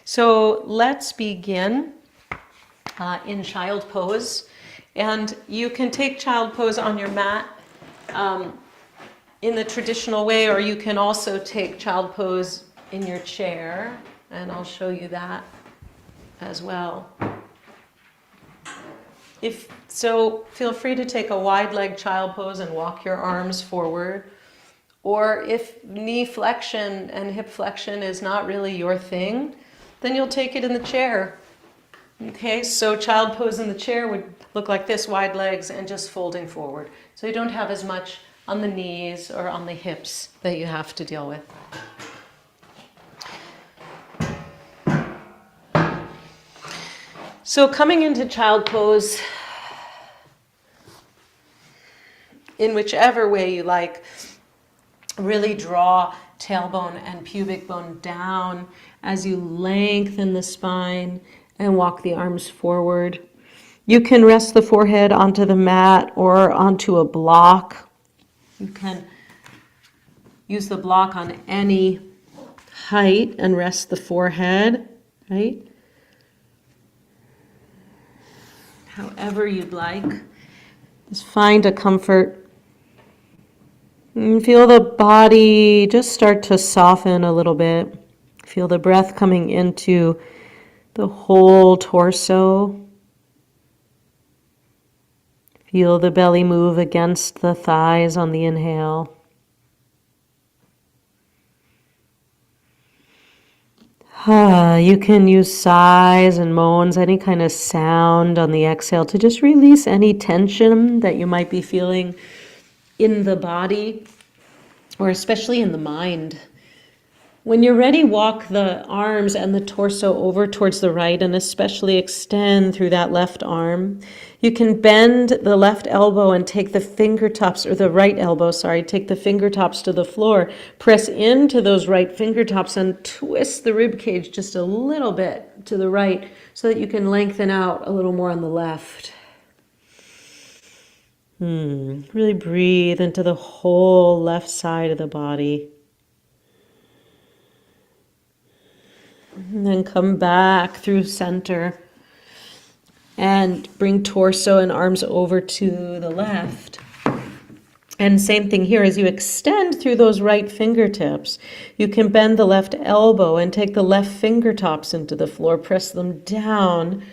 So let's begin in child pose. And you can take child pose on your mat in the traditional way, or you can also take child pose in your chair. And I'll show you that as well. If so, feel free to take a wide leg child pose and walk your arms forward. Or if knee flexion and hip flexion is not really your thing, then you'll take it in the chair. Okay, so child pose in the chair would look like this, wide legs and just folding forward. So you don't have as much on the knees or on the hips that you have to deal with. So coming into child pose, in whichever way you like, really draw tailbone and pubic bone down as you lengthen the spine and walk the arms forward. You can rest the forehead onto the mat or onto a block. You can use the block on any height and rest the forehead, right? However you'd like. Just find a comfort. And feel the body just start to soften a little bit. Feel the breath coming into the whole torso. Feel the belly move against the thighs on the inhale. You can use sighs and moans, any kind of sound on the exhale to just release any tension that you might be feeling in the body, or especially in the mind. When you're ready, walk the arms and the torso over towards the right and especially extend through that left arm. You can bend the left elbow and take the fingertips, or the right elbow, take the fingertips to the floor. Press into those right fingertips and twist the rib cage just a little bit to the right so that you can lengthen out a little more on the left. Really breathe into the whole left side of the body. And then come back through center and bring torso and arms over to the left. And same thing here, as you extend through those right fingertips, you can bend the left elbow and take the left fingertips into the floor, press them down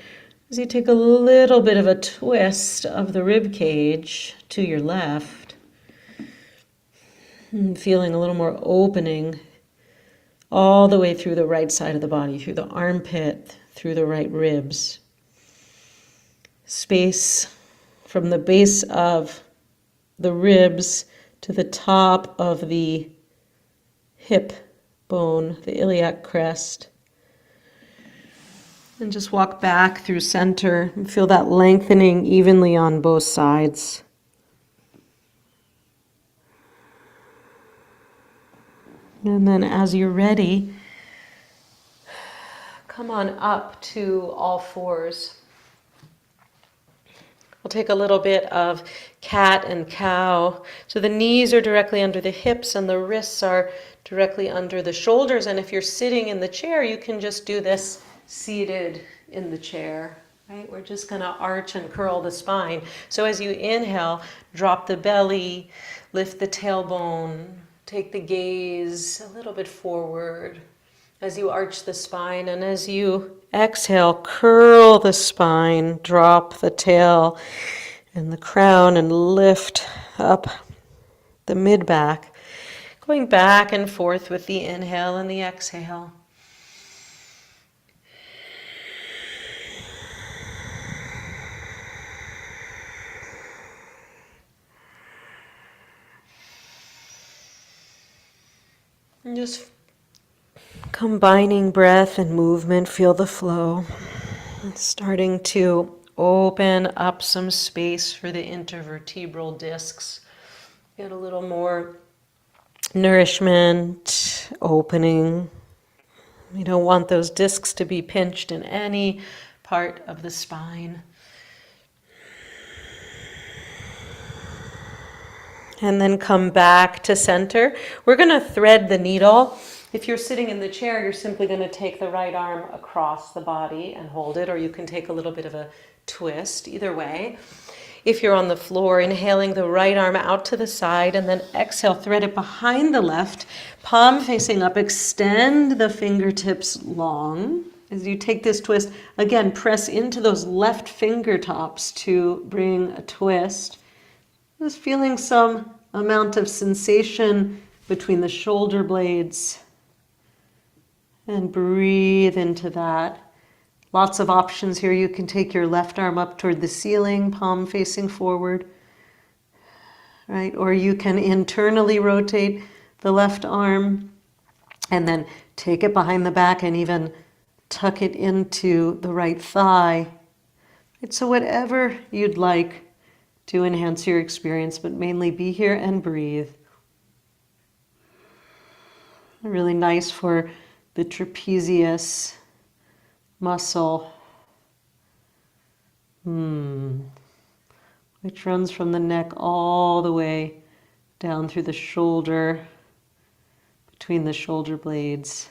as you take a little bit of a twist of the rib cage to your left. And feeling a little more opening all the way through the right side of the body, through the armpit, through the right ribs. Space from the base of the ribs to the top of the hip bone, the iliac crest. And just walk back through center and feel that lengthening evenly on both sides. And then as you're ready, come on up to all fours. We'll take a little bit of cat and cow. So the knees are directly under the hips and the wrists are directly under the shoulders. And if you're sitting in the chair, you can just do this seated in the chair. Right? We're just going to arch and curl the spine. So as you inhale, drop the belly, lift the tailbone, take the gaze a little bit forward as you arch the spine, and as you exhale, curl the spine, drop the tail and the crown and lift up the mid-back, going back and forth with the inhale and the exhale. And just combining breath and movement, feel the flow. And starting to open up some space for the intervertebral discs. Get a little more nourishment, opening. We don't want those discs to be pinched in any part of the spine. And then come back to center. We're going to thread the needle If you're sitting in the chair, you're simply going to take the right arm across the body and hold it, or you can take a little bit of a twist, either way. If you're on the floor, inhaling the right arm out to the side, and then exhale, thread it behind the left, palm facing up, extend the fingertips long. As you take this twist, again, press into those left fingertops to bring a twist. Just feeling some amount of sensation between the shoulder blades. And breathe into that. Lots of options here. You can take your left arm up toward the ceiling, palm facing forward. Right? Or you can internally rotate the left arm and then take it behind the back and even tuck it into the right thigh. Right? So whatever you'd like to enhance your experience, but mainly be here and breathe. Really nice for the trapezius muscle, which runs from the neck all the way down through the shoulder, between the shoulder blades,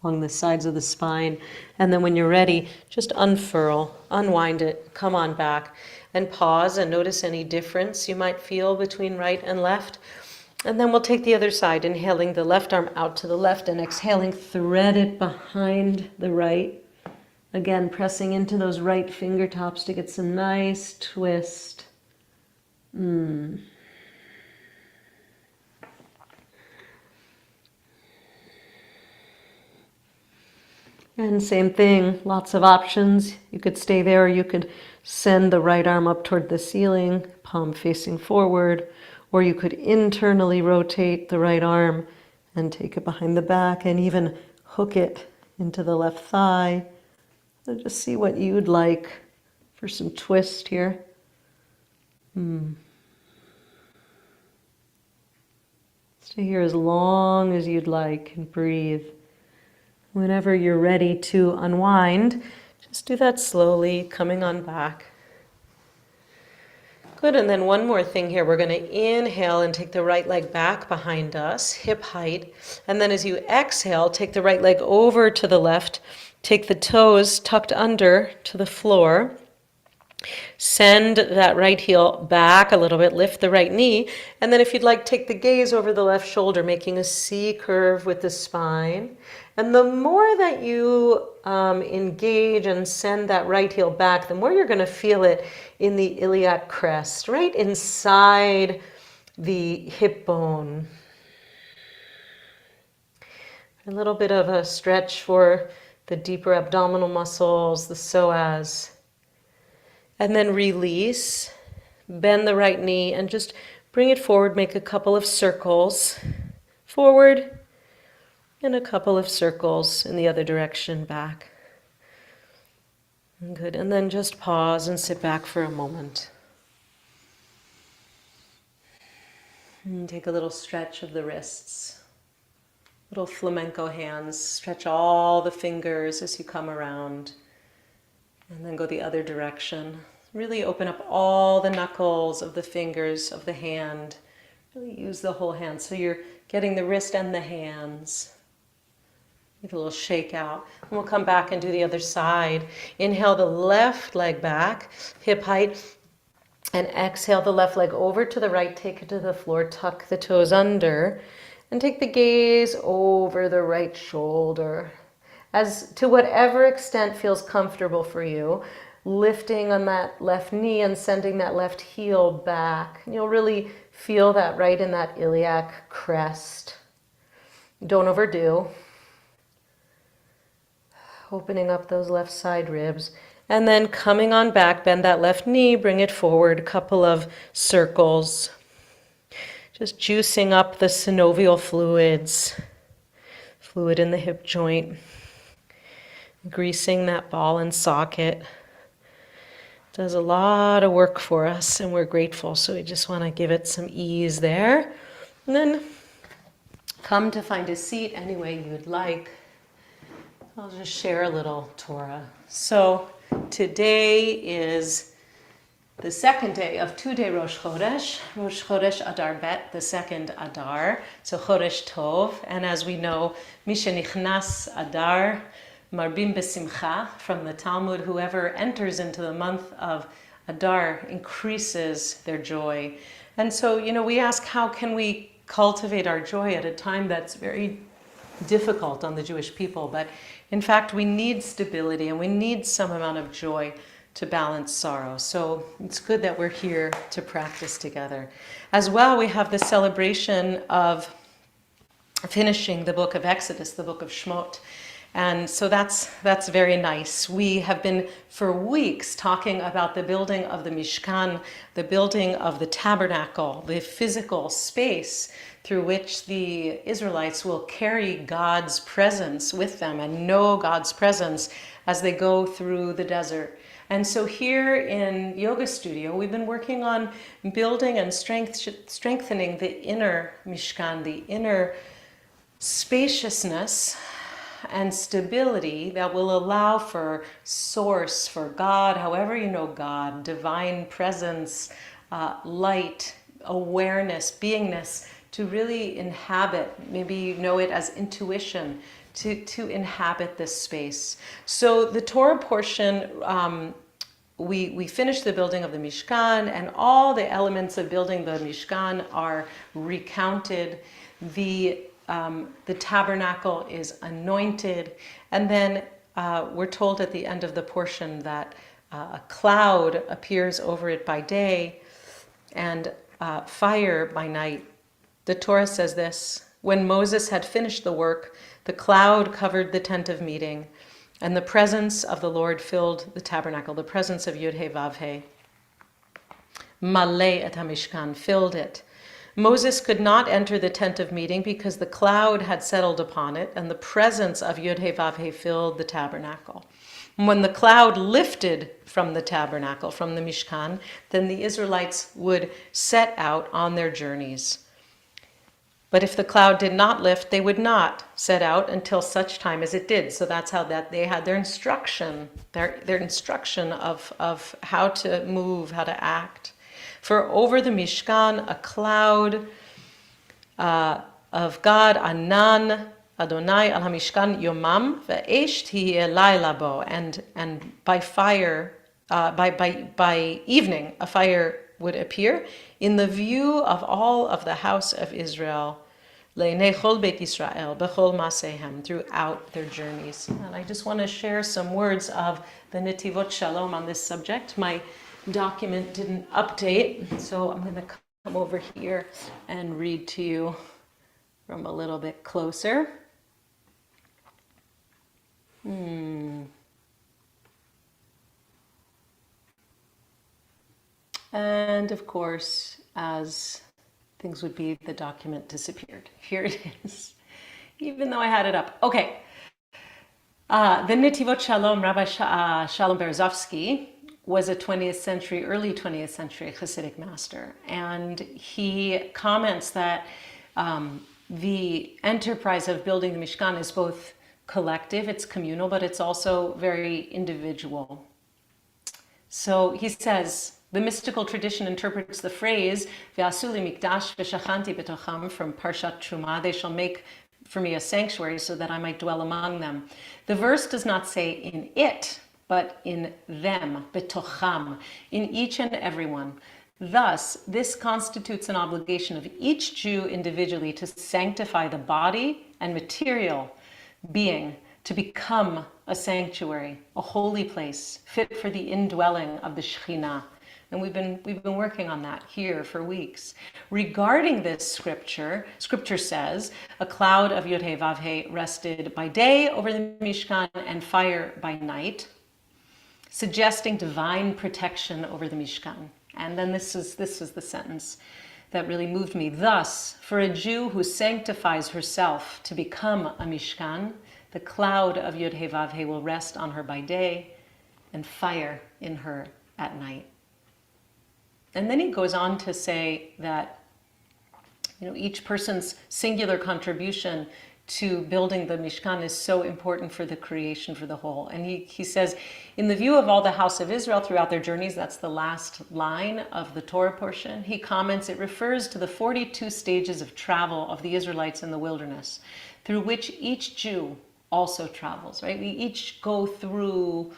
along the sides of the spine. And then when you're ready, just unfurl, unwind it, come on back, and pause and notice any difference you might feel between right and left. And then we'll take the other side, inhaling the left arm out to the left and exhaling, thread it behind the right. Again, pressing into those right fingertops to get some nice twist. And same thing, lots of options. You could stay there, or you could send the right arm up toward the ceiling, palm facing forward. Or you could internally rotate the right arm and take it behind the back and even hook it into the left thigh. So just see what you'd like for some twist here. Stay here as long as you'd like and breathe. Whenever you're ready to unwind, just do that slowly, coming on back. Good, and then one more thing here. We're going to inhale and take the right leg back behind us, hip height. And then as you exhale, take the right leg over to the left. Take the toes tucked under to the floor. Send that right heel back a little bit, lift the right knee. And then if you'd like, take the gaze over the left shoulder, making a C curve with the spine. And the more that you engage and send that right heel back, the more you're going to feel it in the iliac crest, right inside the hip bone. A little bit of a stretch for the deeper abdominal muscles, the psoas. And then release, bend the right knee and just bring it forward, make a couple of circles forward and a couple of circles in the other direction back. Good, and then just pause and sit back for a moment. And take a little stretch of the wrists, little flamenco hands, stretch all the fingers as you come around. And then go the other direction. Really open up all the knuckles of the fingers of the hand. Really use the whole hand. So you're getting the wrist and the hands. Give a little shake out. And we'll come back and do the other side. Inhale the left leg back, hip height. And exhale the left leg over to the right. Take it to the floor. Tuck the toes under. And take the gaze over the right shoulder. As to whatever extent feels comfortable for you, lifting on that left knee and sending that left heel back. You'll really feel that right in that iliac crest. Don't overdo. Opening up those left side ribs. And then coming on back, bend that left knee, bring it forward, a couple of circles. Just juicing up the synovial fluids, fluid in the hip joint. Greasing that ball and socket. Does a lot of work for us and we're grateful, so we just want to give it some ease there. And then come to find a seat any way you'd like. I'll just share a little Torah. So today is the second day of 2-day Rosh Chodesh Adar Bet, the second Adar, so Chodesh Tov, and as we know, Mishenichnas Adar, Marbim Besimcha, from the Talmud, whoever enters into the month of Adar increases their joy. And so, we ask, how can we cultivate our joy at a time that's very difficult on the Jewish people? But in fact, we need stability and we need some amount of joy to balance sorrow. So it's good that we're here to practice together. As well, we have the celebration of finishing the book of Exodus, the book of Shmot. And so that's very nice. We have been for weeks talking about the building of the Mishkan, the building of the tabernacle, the physical space through which the Israelites will carry God's presence with them and know God's presence as they go through the desert. And so here in Yoga Studio, we've been working on building and strengthening the inner Mishkan, the inner spaciousness and stability that will allow for source, for God, however you know God, divine presence, light, awareness, beingness, to really inhabit, maybe you know it as intuition, to inhabit this space. So the Torah portion, we finished the building of the Mishkan, and all the elements of building the Mishkan are recounted. The tabernacle is anointed, and then we're told at the end of the portion that a cloud appears over it by day and fire by night. The Torah says this: when Moses had finished the work, the cloud covered the tent of meeting, and the presence of the Lord filled the tabernacle, the presence of Yud-He Vav-He. Maleh et HaMishkan, filled it. Moses could not enter the tent of meeting because the cloud had settled upon it, and the presence of Yud-He Vav-He filled the tabernacle. When the cloud lifted from the tabernacle, from the Mishkan, then the Israelites would set out on their journeys. But if the cloud did not lift, they would not set out until such time as it did. So that's how that they had their instruction, their instruction of how to move, how to act. For over the Mishkan, a cloud of God, Anan, Adonai, al HaMishkan, Yomam, ve'esh tihiyeh laila bo, and by fire, by evening, a fire would appear in the view of all of the house of Israel, le'nei chol beit Yisrael, bechol masehem, throughout their journeys. And I just want to share some words of the Netivot Shalom on this subject. My document didn't update, so I'm going to come over here and read to you from a little bit closer. And of course, as things would be, the document disappeared. Here it is, even though I had it up. Okay. The Netivot Shalom, Rabbi Shalom Berezovsky, was a 20th century, early 20th century Hasidic master. And he comments that the enterprise of building the Mishkan is both collective, it's communal, but it's also very individual. So he says, the mystical tradition interprets the phrase, V'asu li mikdash v'shachanti b'tocham, from Parshat Truma, they shall make for me a sanctuary so that I might dwell among them. The verse does not say in it, but in them, betocham, in each and every one. Thus, this constitutes an obligation of each Jew individually to sanctify the body and material being, to become a sanctuary, a holy place, fit for the indwelling of the Shekhinah. And we've been working on that here for weeks. Regarding this scripture says, a cloud of Yud-He Vav-He rested by day over the Mishkan and fire by night, suggesting divine protection over the Mishkan. And then this is the sentence that really moved me. Thus, for a Jew who sanctifies herself to become a Mishkan, the cloud of Yud-He Vav-He will rest on her by day and fire in her at night. And then he goes on to say that each person's singular contribution to building the Mishkan is so important for the creation, for the whole. And he says, in the view of all the house of Israel throughout their journeys, that's the last line of the Torah portion, he comments, it refers to the 42 stages of travel of the Israelites in the wilderness, through which each Jew also travels, right? We each go through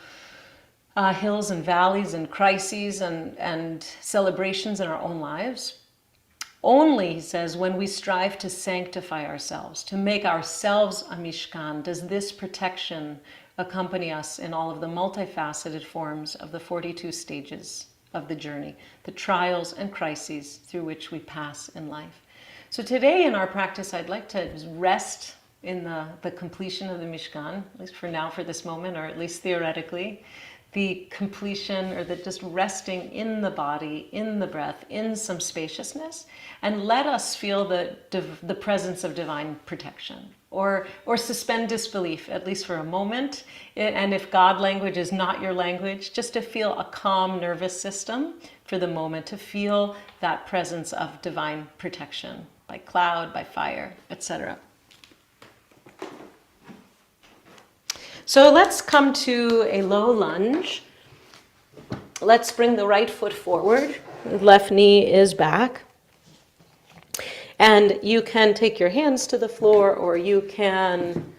hills and valleys and crises and celebrations in our own lives. Only, he says, when we strive to sanctify ourselves, to make ourselves a Mishkan, does this protection accompany us in all of the multifaceted forms of the 42 stages of the journey, the trials and crises through which we pass in life. So today in our practice, I'd like to rest in the completion of the Mishkan, at least for now, for this moment, or at least theoretically, the completion or the just resting in the body, in the breath, in some spaciousness, and let us feel the presence of divine protection, or suspend disbelief, at least for a moment. And if God language is not your language, just to feel a calm nervous system for the moment, to feel that presence of divine protection by cloud, by fire, etc. So let's come to a low lunge. Let's bring the right foot forward. The left knee is back. And you can take your hands to the floor, or you can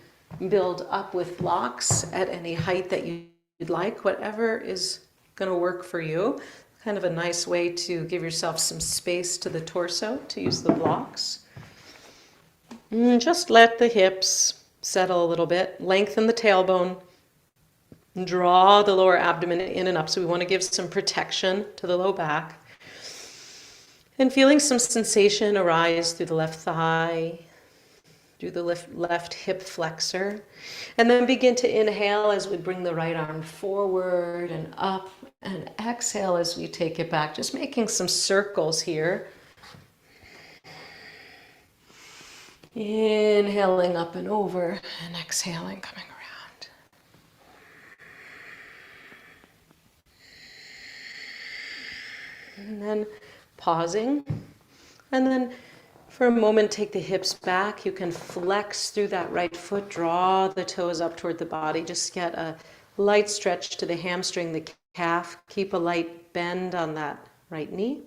build up with blocks at any height that you'd like, whatever is going to work for you. Kind of a nice way to give yourself some space to the torso to use the blocks. And just let the hips settle a little bit. Lengthen the tailbone. Draw the lower abdomen in and up. So we want to give some protection to the low back. And feeling some sensation arise through the left thigh, through the left hip flexor. And then begin to inhale as we bring the right arm forward and up. And exhale as we take it back. Just making some circles here. Inhaling up and over, and exhaling, coming around. And then pausing. And then for a moment, take the hips back. You can flex through that right foot, draw the toes up toward the body. Just get a light stretch to the hamstring, the calf. Keep a light bend on that right knee.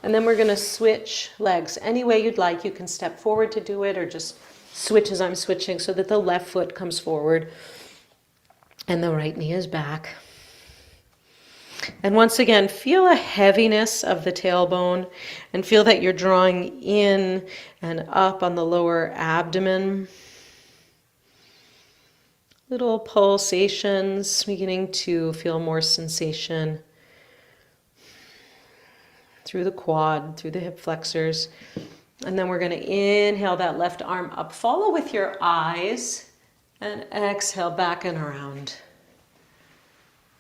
And then we're going to switch legs any way you'd like. You can step forward to do it, or just switch as I'm switching so that the left foot comes forward and the right knee is back. And once again, feel a heaviness of the tailbone and feel that you're drawing in and up on the lower abdomen. Little pulsations, beginning to feel more sensation through the quad, through the hip flexors. And then we're going to inhale that left arm up. Follow with your eyes and exhale back and around.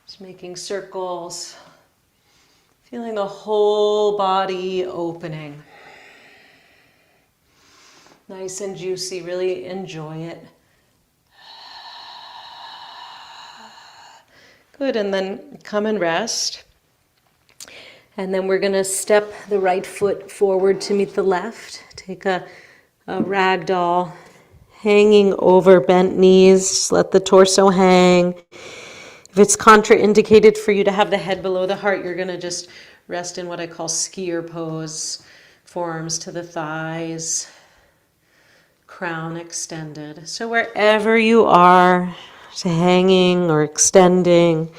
Just making circles, feeling the whole body opening. Nice and juicy, really enjoy it. Good, and then come and rest. And then we're going to step the right foot forward to meet the left. Take a ragdoll, hanging over bent knees. Just let the torso hang. If it's contraindicated for you to have the head below the heart, you're going to just rest in what I call skier pose. Forearms to the thighs, crown extended. So wherever you are, just hanging or extending.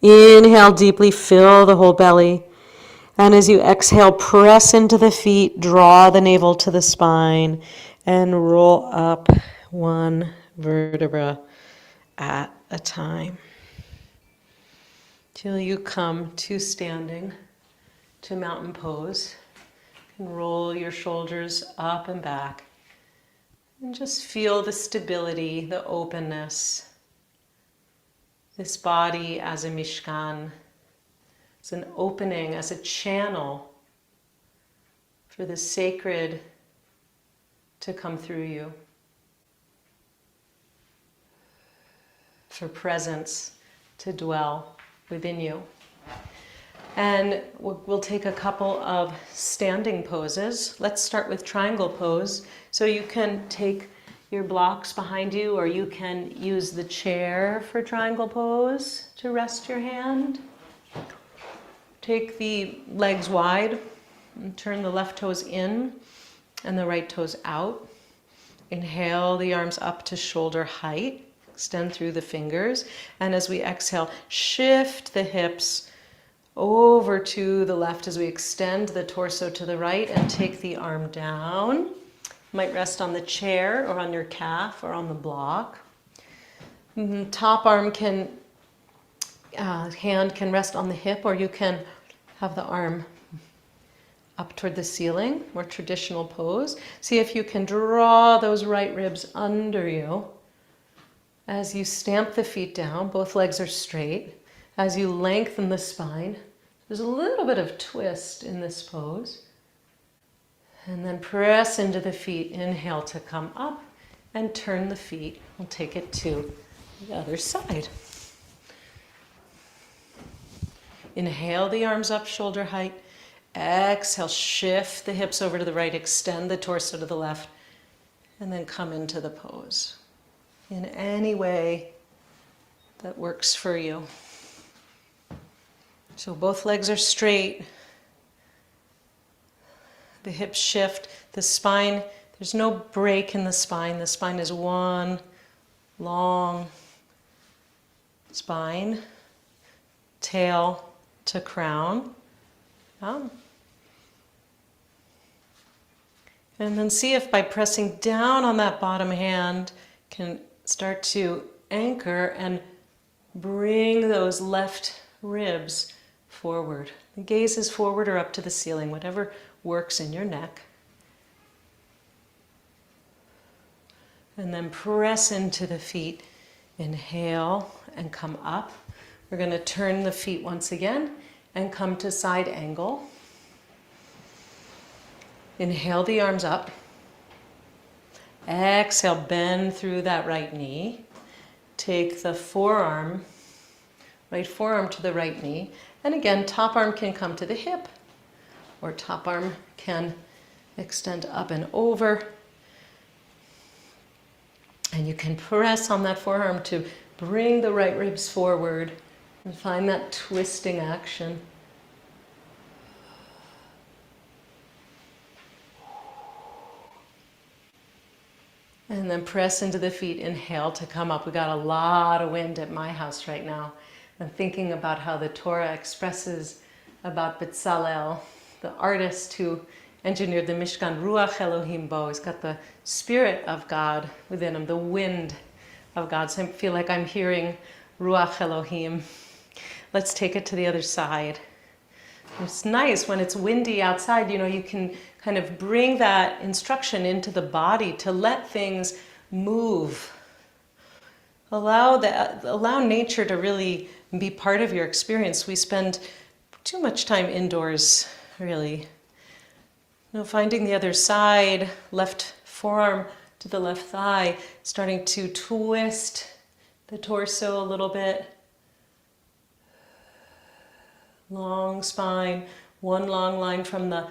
Inhale deeply, fill the whole belly. And as you exhale, press into the feet, draw the navel to the spine, and roll up one vertebra at a time. Till you come to standing, to mountain pose. You can roll your shoulders up and back. And just feel the stability, the openness. This body as a Mishkan, as an opening, as a channel for the sacred to come through you, for presence to dwell within you. And we'll take a couple of standing poses. Let's start with triangle pose. So you can take your blocks behind you, or you can use the chair for triangle pose to rest your hand. Take the legs wide and turn the left toes in and the right toes out. Inhale the arms up to shoulder height. Extend through the fingers. And as we exhale, shift the hips over to the left as we extend the torso to the right and take the arm down. Might rest on the chair or on your calf or on the block. Top arm hand can rest on the hip, or you can have the arm up toward the ceiling, more traditional pose. See if you can draw those right ribs under you. As you stamp the feet down, both legs are straight. As you lengthen the spine, there's a little bit of twist in this pose. And then press into the feet. Inhale to come up and turn the feet. We'll take it to the other side. Inhale the arms up, shoulder height. Exhale, shift the hips over to the right, extend the torso to the left, and then come into the pose in any way that works for you. So both legs are straight. The hips shift. The spine, there's no break in the spine. The spine is one long spine, tail to crown. And then see if by pressing down on that bottom hand can start to anchor and bring those left ribs forward. The gaze is forward or up to the ceiling, whatever works in your neck. And then press into the feet. Inhale and come up. We're going to turn the feet once again and come to side angle. Inhale the arms up. Exhale, bend through that right knee. Take the forearm, right forearm to the right knee. And again, top arm can come to the hip, or top arm can extend up and over. And you can press on that forearm to bring the right ribs forward and find that twisting action. And then press into the feet. Inhale to come up. We got a lot of wind at my house right now. I'm thinking about how the Torah expresses about Bezalel, the artist who engineered the Mishkan, Ruach Elohim Bo. He's got the spirit of God within him, the wind of God. So I feel like I'm hearing Ruach Elohim. Let's take it to the other side. It's nice when it's windy outside, you can kind of bring that instruction into the body to let things move. Allow nature to really be part of your experience. We spend too much time indoors, really. Finding the other side, left forearm to the left thigh, starting to twist the torso a little bit. Long spine, one long line from the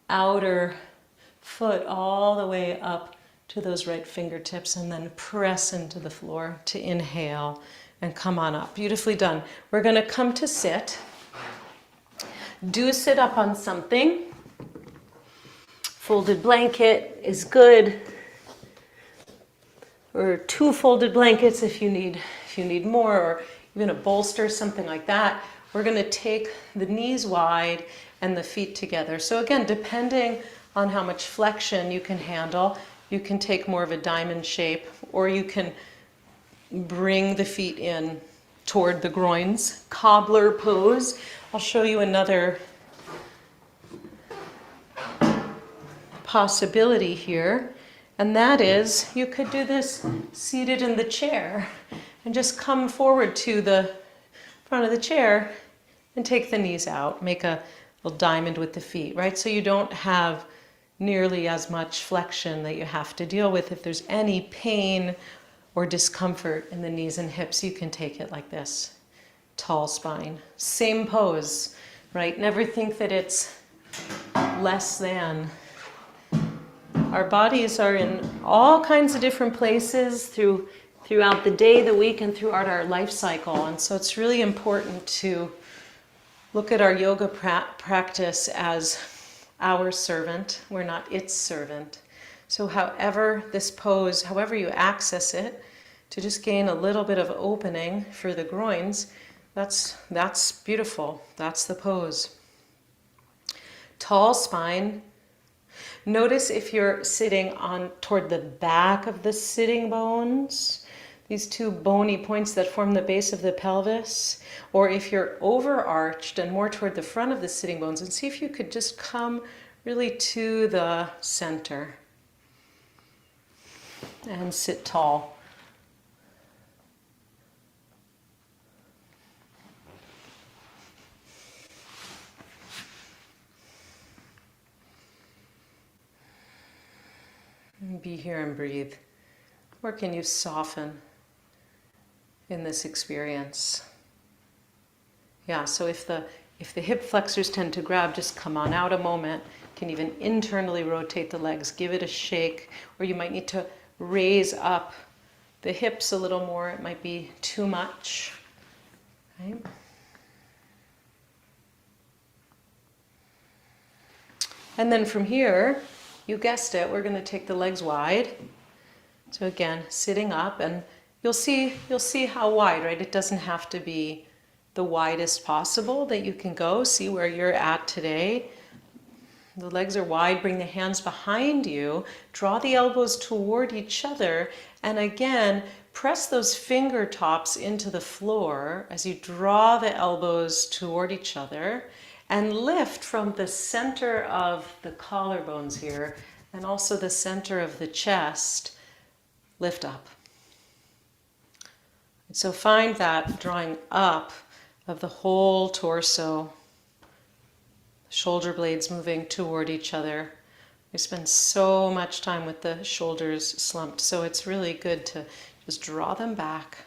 outer foot all the way up to those right fingertips, and then press into the floor to inhale and come on up. Beautifully done. We're going to come to sit. Do sit up on something. Folded blanket is good, or 2 folded blankets if you need more, or even a bolster, something like that. We're going to take the knees wide and the feet together. So again, depending on how much flexion you can handle, you can take more of a diamond shape, or you can bring the feet in toward the groins. Cobbler pose. I'll show you another possibility here, and that is you could do this seated in the chair and just come forward to the front of the chair and take the knees out. Make a little diamond with the feet, right? So you don't have nearly as much flexion that you have to deal with. If there's any pain or discomfort in the knees and hips, you can take it like this. Tall spine. Same pose. right? Never think that it's less than. Our bodies are in all kinds of different places throughout the day, the week, and throughout our life cycle. And so it's really important to look at our yoga practice as our servant. We're not its servant. So however this pose, however you access it, to just gain a little bit of opening for the groins, that's beautiful. That's the pose. Tall spine. Notice if you're sitting on toward the back of the sitting bones, these two bony points that form the base of the pelvis, or if you're overarched and more toward the front of the sitting bones, and see if you could just come really to the center and sit tall. Be here and breathe. Or can you soften in this experience? Yeah, so if the hip flexors tend to grab, just come on out a moment. You can even internally rotate the legs, give it a shake, or you might need to raise up the hips a little more. It might be too much. Right? And then from here, you guessed it, we're going to take the legs wide. So again, sitting up, and you'll see how wide, right? It doesn't have to be the widest possible that you can go. See where you're at today. The legs are wide, bring the hands behind you, draw the elbows toward each other, and again, press those finger tops into the floor as you draw the elbows toward each other, and lift from the center of the collarbones here, and also the center of the chest, lift up. And so find that drawing up of the whole torso, shoulder blades moving toward each other. We spend so much time with the shoulders slumped, so it's really good to just draw them back.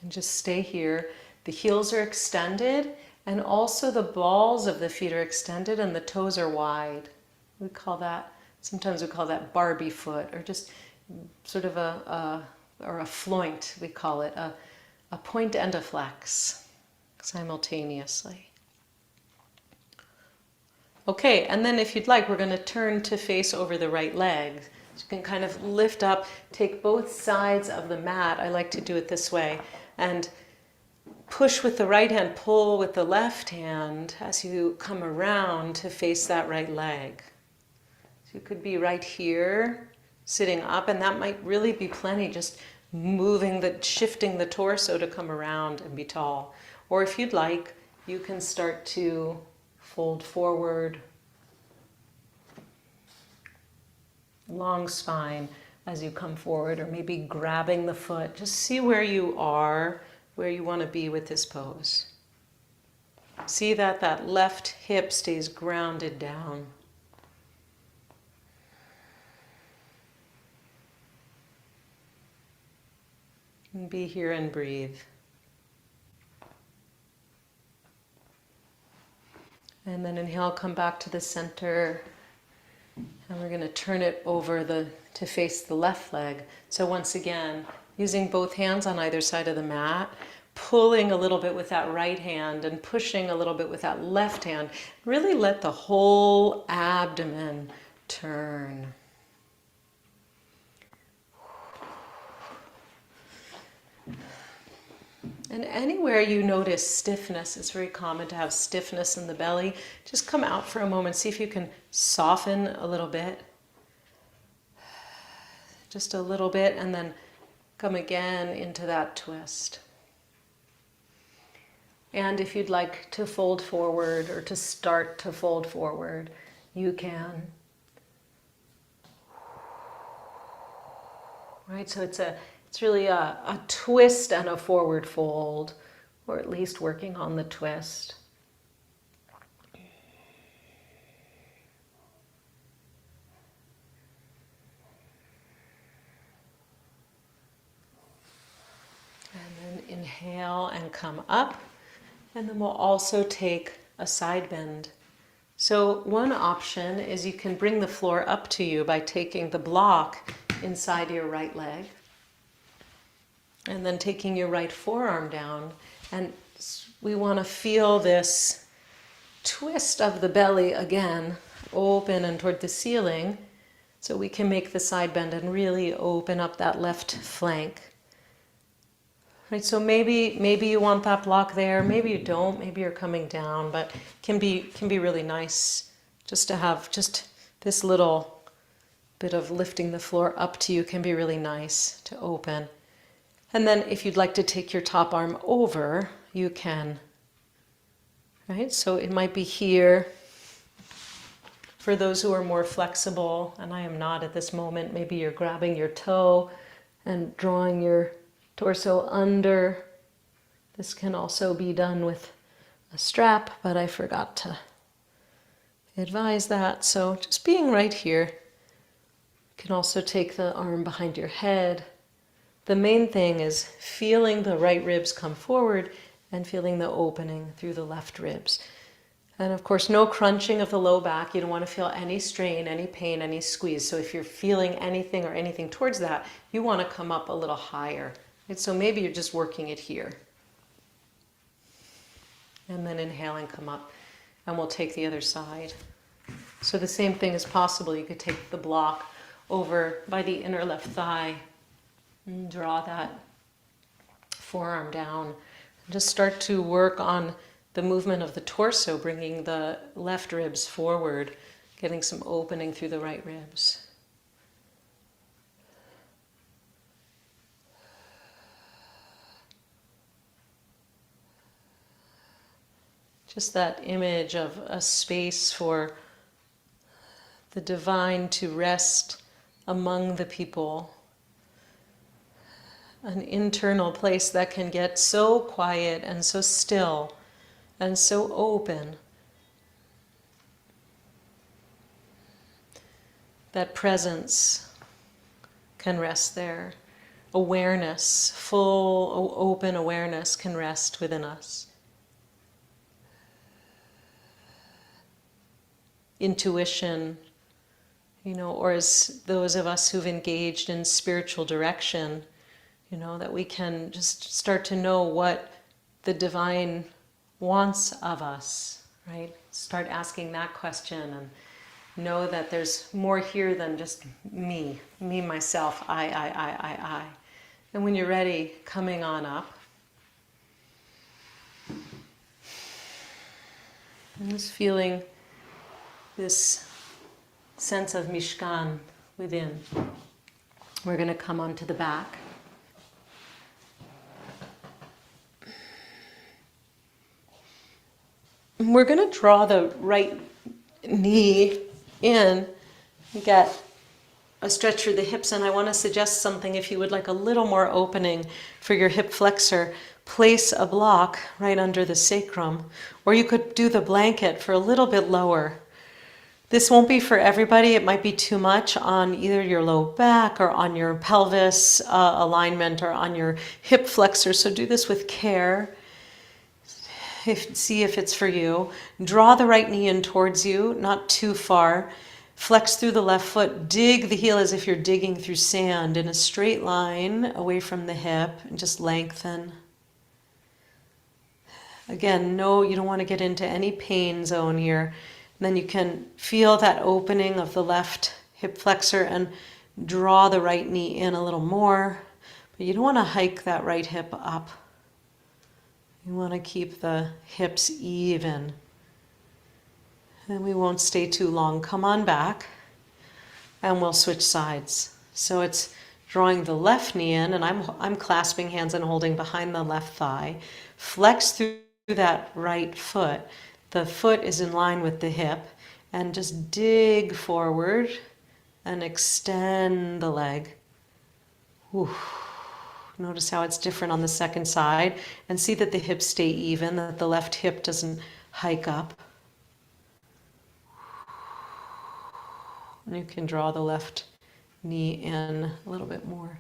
And just stay here. The heels are extended, and also the balls of the feet are extended and the toes are wide. We call that, sometimes we call that Barbie foot, or just sort of a floint, we call it, a point and a flex simultaneously. Okay, and then if you'd like, we're going to turn to face over the right leg. So you can kind of lift up, take both sides of the mat. I like to do it this way. And push with the right hand, pull with the left hand as you come around to face that right leg. So you could be right here, sitting up, and that might really be plenty, just shifting the torso to come around and be tall. Or if you'd like, you can start to fold forward, long spine as you come forward, or maybe grabbing the foot. Just see where you are, where you want to be with this pose. See that that left hip stays grounded down. And be here and breathe. And then inhale, come back to the center. And we're going to turn it over to face the left leg. So once again, using both hands on either side of the mat, pulling a little bit with that right hand and pushing a little bit with that left hand. Really let the whole abdomen turn. And anywhere you notice stiffness, it's very common to have stiffness in the belly. Just come out for a moment, see if you can soften a little bit. Just a little bit, and then come again into that twist. And if you'd like to fold forward or to start to fold forward, you can. Right, so it's really a twist and a forward fold, or at least working on the twist. And then inhale and come up. And then we'll also take a side bend. So one option is you can bring the floor up to you by taking the block inside your right leg. And then taking your right forearm down. And we want to feel this twist of the belly again, open and toward the ceiling, so we can make the side bend and really open up that left flank. Right, so maybe you want that block there, maybe you don't, maybe you're coming down, but can be really nice just to have just this little bit of lifting the floor up to you can be really nice to open. And then if you'd like to take your top arm over, you can. Right? So it might be here. For those who are more flexible, and I am not at this moment, maybe you're grabbing your toe and drawing your torso under. This can also be done with a strap, but I forgot to advise that. So just being right here. You can also take the arm behind your head. The main thing is feeling the right ribs come forward and feeling the opening through the left ribs. And of course, no crunching of the low back. You don't want to feel any strain, any pain, any squeeze. So if you're feeling anything or anything towards that, you want to come up a little higher. And so maybe you're just working it here. And then inhale and come up. And we'll take the other side. So the same thing is possible. You could take the block over by the inner left thigh and draw that forearm down. And just start to work on the movement of the torso, bringing the left ribs forward, getting some opening through the right ribs. Just that image of a space for the divine to rest among the people. An internal place that can get so quiet and so still and so open. That presence can rest there. Awareness, full open awareness can rest within us. Intuition, or as those of us who've engaged in spiritual direction, that we can just start to know what the divine wants of us, right? Start asking that question and know that there's more here than just me, myself, I. And when you're ready, coming on up. And just feeling this sense of Mishkan within. We're going to come onto the back. We're going to draw the right knee in, get a stretch through the hips, and I want to suggest something. If you would like a little more opening for your hip flexor, place a block right under the sacrum, or you could do the blanket for a little bit lower. This won't be for everybody. It might be too much on either your low back or on your pelvis alignment or on your hip flexor, so do this with care. See if it's for you. Draw the right knee in towards you, not too far. Flex through the left foot. Dig the heel as if you're digging through sand in a straight line away from the hip, and just lengthen. Again, no, you don't want to get into any pain zone here. And then you can feel that opening of the left hip flexor and draw the right knee in a little more. But you don't want to hike that right hip up. You want to keep the hips even. And we won't stay too long. Come on back and we'll switch sides. So it's drawing the left knee in, and I'm clasping hands and holding behind the left thigh. Flex through that right foot. The foot is in line with the hip, and just dig forward and extend the leg. Ooh. Notice how it's different on the second side, and see that the hips stay even, that the left hip doesn't hike up. And you can draw the left knee in a little bit more.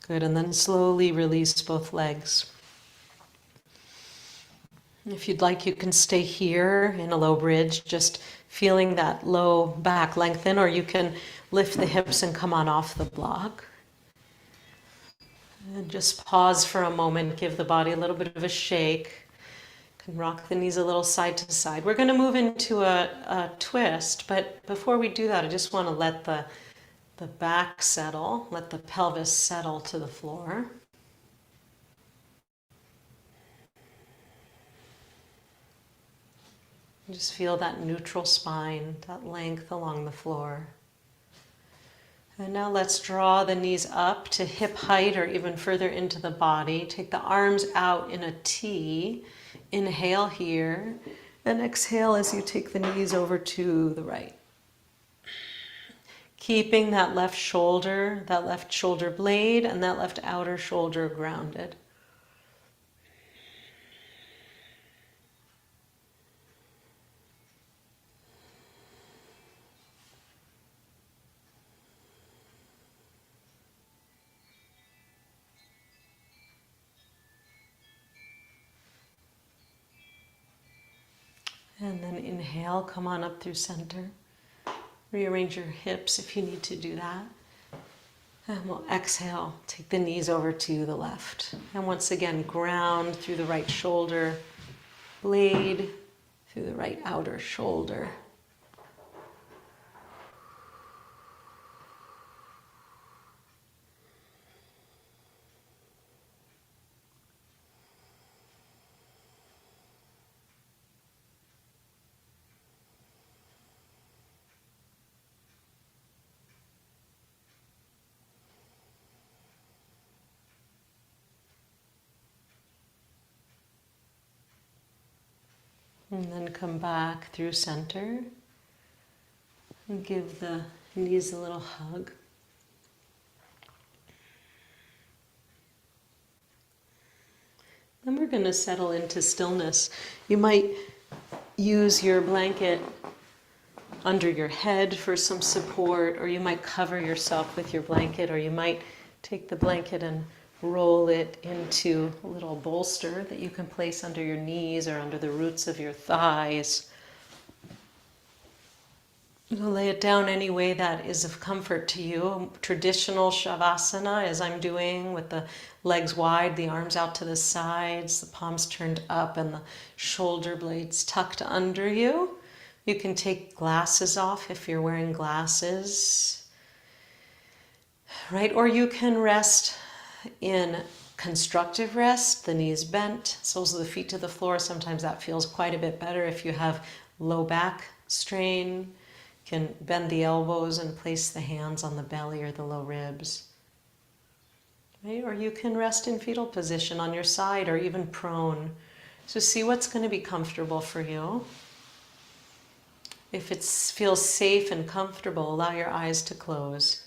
Good, and then slowly release both legs. If you'd like, you can stay here in a low bridge, just feeling that low back lengthen, or you can lift the hips and come on off the block. And just pause for a moment, give the body a little bit of a shake. You can rock the knees a little side to side. We're going to move into a twist, but before we do that, I just want to let the back settle, let the pelvis settle to the floor. Just feel that neutral spine, that length along the floor. And now let's draw the knees up to hip height or even further into the body. Take the arms out in a T. Inhale here, and exhale as you take the knees over to the right. Keeping that left shoulder blade, and that left outer shoulder grounded. And then inhale, come on up through center. Rearrange your hips if you need to do that. And we'll exhale, take the knees over to the left. And once again, ground through the right shoulder blade, through the right outer shoulder. And then come back through center and give the knees a little hug. Then we're going to settle into stillness. You might use your blanket under your head for some support, or you might cover yourself with your blanket, or you might take the blanket and roll it into a little bolster that you can place under your knees or under the roots of your thighs. You'll lay it down any way that is of comfort to you. Traditional Shavasana, as I'm doing, with the legs wide, the arms out to the sides, the palms turned up, and the shoulder blades tucked under you. You can take glasses off if you're wearing glasses, right? Or you can rest in constructive rest, the knees bent, soles of the feet to the floor. Sometimes that feels quite a bit better if you have low back strain. You can bend the elbows and place the hands on the belly or the low ribs. Right? Or you can rest in fetal position on your side or even prone. So see what's going to be comfortable for you. If it feels safe and comfortable, allow your eyes to close.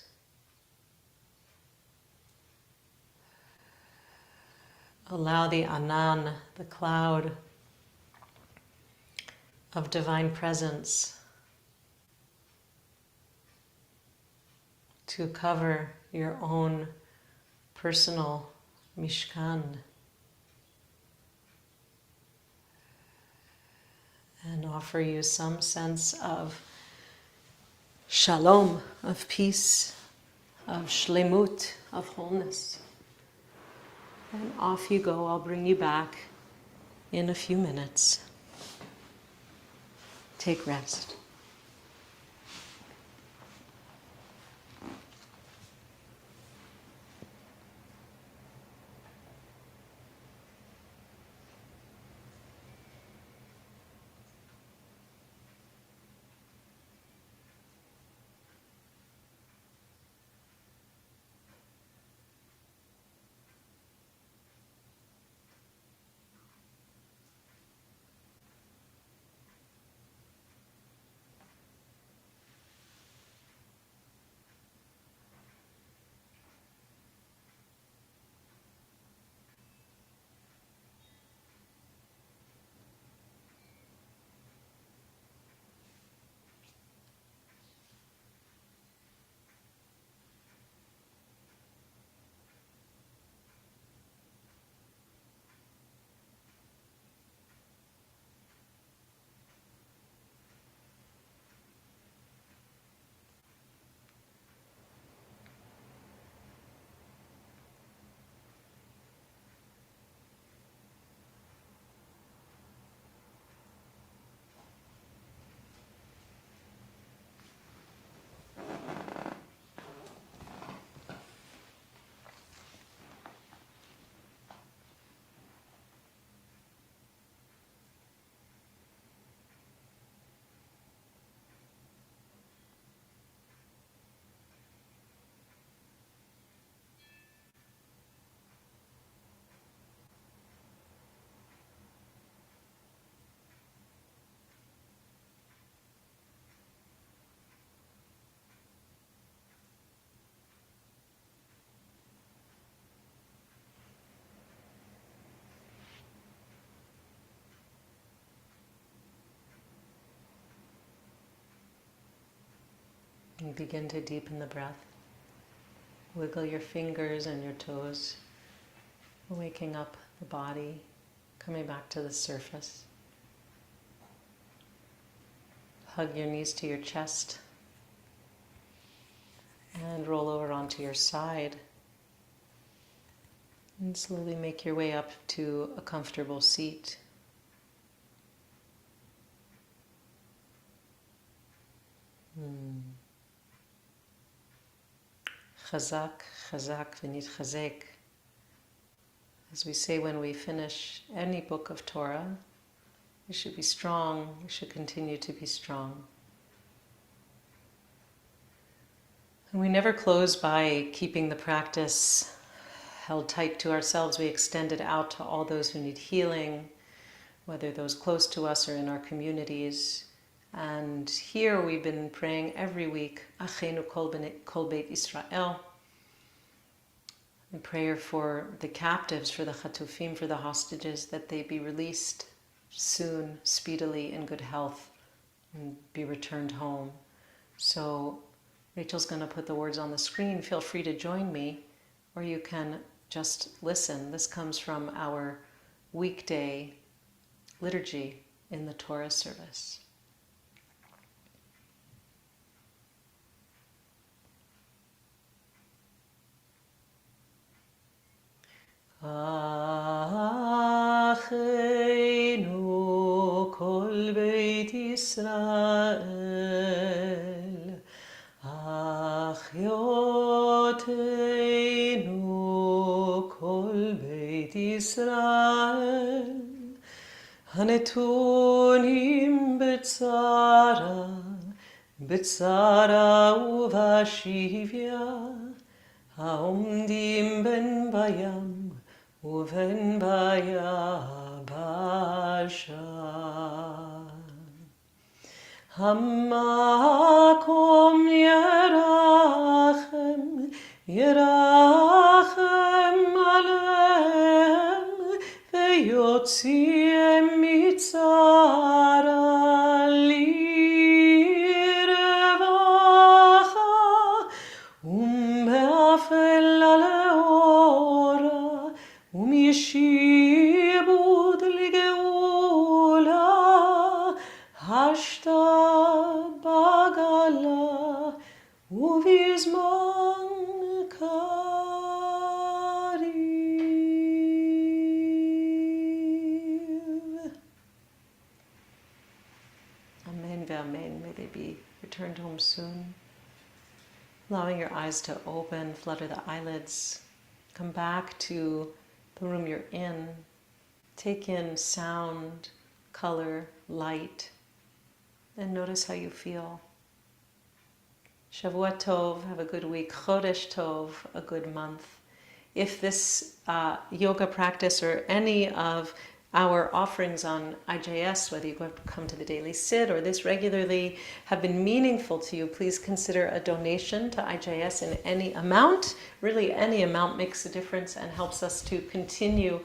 Allow the Anan, the cloud of divine presence, to cover your own personal Mishkan and offer you some sense of shalom, of peace, of shlemut, of wholeness. And off you go. I'll bring you back in a few minutes. Take rest. And begin to deepen the breath. Wiggle your fingers and your toes, waking up the body, coming back to the surface. Hug your knees to your chest and roll over onto your side. And slowly make your way up to a comfortable seat. Chazak, chazak, v'nitchazek. As we say when we finish any book of Torah, we should be strong, we should continue to be strong. And we never close by keeping the practice held tight to ourselves. We extend it out to all those who need healing, whether those close to us or in our communities. And here we've been praying every week, Achenu kol beit Israel, a prayer for the captives, for the chatufim, for the hostages, that they be released soon, speedily, in good health, and be returned home. So Rachel's going to put the words on the screen. Feel free to join me, or you can just listen. This comes from our weekday liturgy in the Torah service. Achenu kol beit Yisrael, Achiotenu kol beit Yisrael, Hanetunim b'tzara uvashivya, Haomdim ben bayam uven bayabasha. Hamakom yerachem alehem, veyotziem mitzara lirevacha, umeafel aleora, umyeshibud ligeula, hashta bagala, uvizman kariv. Amen v'amen. May they be returned home soon. Allowing your eyes to open, flutter the eyelids. Come back to the room you're in. Take in sound, color, light, and notice how you feel. Shavua Tov, have a good week. Chodesh Tov, a good month. If this yoga practice or any of our offerings on IJS, whether you come to the daily sit or this regularly, have been meaningful to you, please consider a donation to IJS in any amount. Really, any amount makes a difference and helps us to continue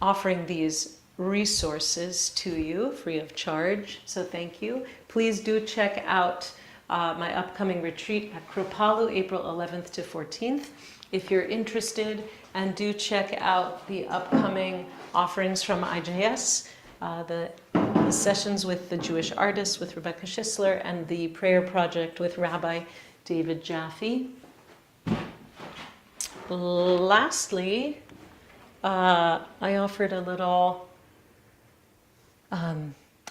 offering these resources to you free of charge. So thank you. Please do check out my upcoming retreat at Kripalu, April 11th to 14th. If you're interested, and do check out the upcoming offerings from IJS, the sessions with the Jewish artists, with Rebecca Schisler, and the prayer project with Rabbi David Jaffe. Lastly, I offered a little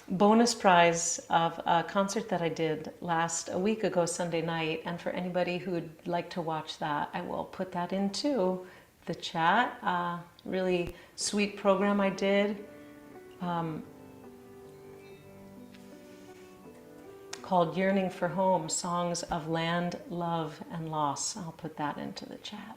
bonus prize of a concert that I did a week ago, Sunday night. And for anybody who'd like to watch that, I will put that into the chat. Really sweet program I did called Yearning for Home, Songs of Land, Love, and Loss. I'll put that into the chat.